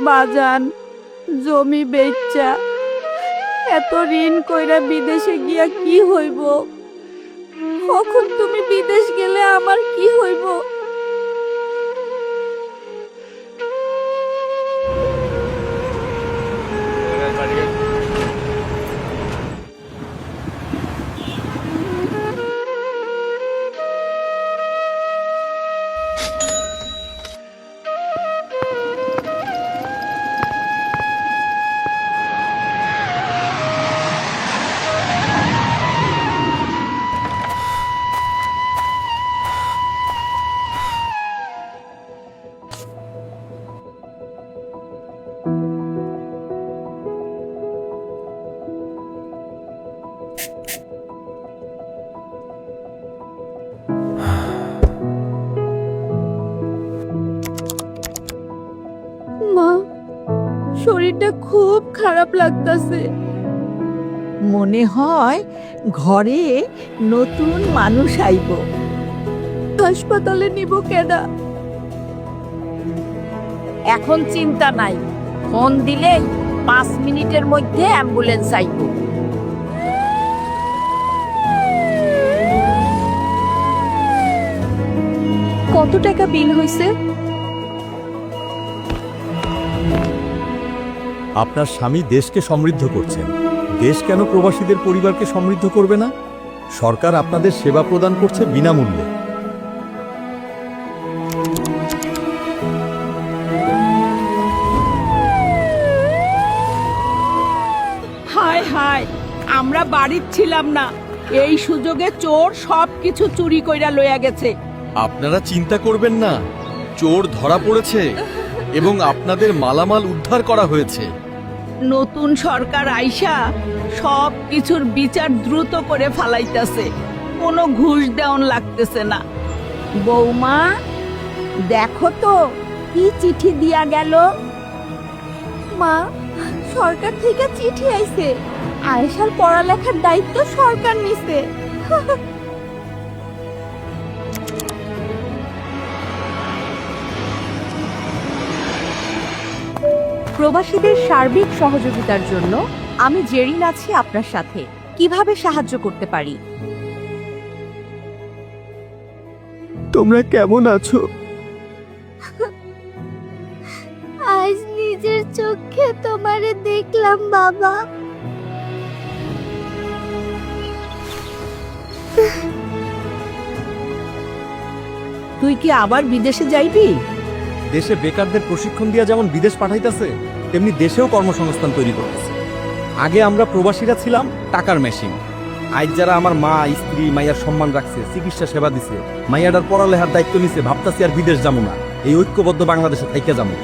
বাজান, জমি বেচা এত ঋণ কইরা বিদেশে গিয়া কি হইব? কখন তুমি বিদেশ গেলে আমার কি হইব? মা, শরীরটা খুব খারাপ লাগতাছে। মনে হয় ঘরে নতুন মানুষ আইব। হাসপাতালে নিব কেডা? এখন চিন্তা নাই, ফোন দিলেই 5 মিনিটের মধ্যে অ্যাম্বুলেন্স আইব। কত টাকা বিল হইছে? আপনার স্বামী দেশকে সমৃদ্ধ করছেন, দেশ কেন প্রবাসীদের পরিবারকে সমৃদ্ধ করবে না? সরকার আপনাদের সেবা প্রদান করছে বিনামূল্যে। হায় হায়, আমরা বাড়ির ছিলাম না, এই সুযোগে চোর সবকিছু চুরি কইরা লইয়া গেছে। আপনারা চিন্তা করবেন না, চোর ধরা পড়েছে এবং আপনাদের মালামাল উদ্ধার করা হয়েছে। নতুন সরকার আইসা সব কিছুর বিচার দ্রুত করে ফালাইতেছে, কোনো ঘুষ দেওয়ান লাগতেছে না। বৌমা, দেখো তো কি চিঠি দিয়া গেল। মা, সরকার থেকে চিঠি আইছে। আয়েশার পড়ালেখার দায়িত্ব সরকার নিছে। প্রবাসীদের সার্বিক সহযোগিতার জন্য আমি জেরিন আছি আপনার সাথে। কিভাবে সাহায্য করতে পারি? তোমরা কেমন আছো? আজ নিজের চোখে তোমারে দেখলাম বাবা। তুই কি আবার বিদেশে যাইবি? দেশে বেকারদের প্রশিক্ষণ দিয়া যেমন বিদেশ পাঠাইতেছে, তেমনি দেশেও কর্মসংস্থান তৈরি করতেছে। আগে আমরা প্রবাসীরা ছিলাম টাকার মেশিন। আজ যারা আমার মা, স্ত্রী, মাইয়ার সম্মান রাখছে, চিকিৎসা সেবা দিছে, মাইয়াটার পড়ালেখার দায়িত্ব নিছে, ভাবতাছি আর বিদেশ যাবো না, এই ঐক্যবদ্ধ বাংলাদেশে থাইকা যাবো।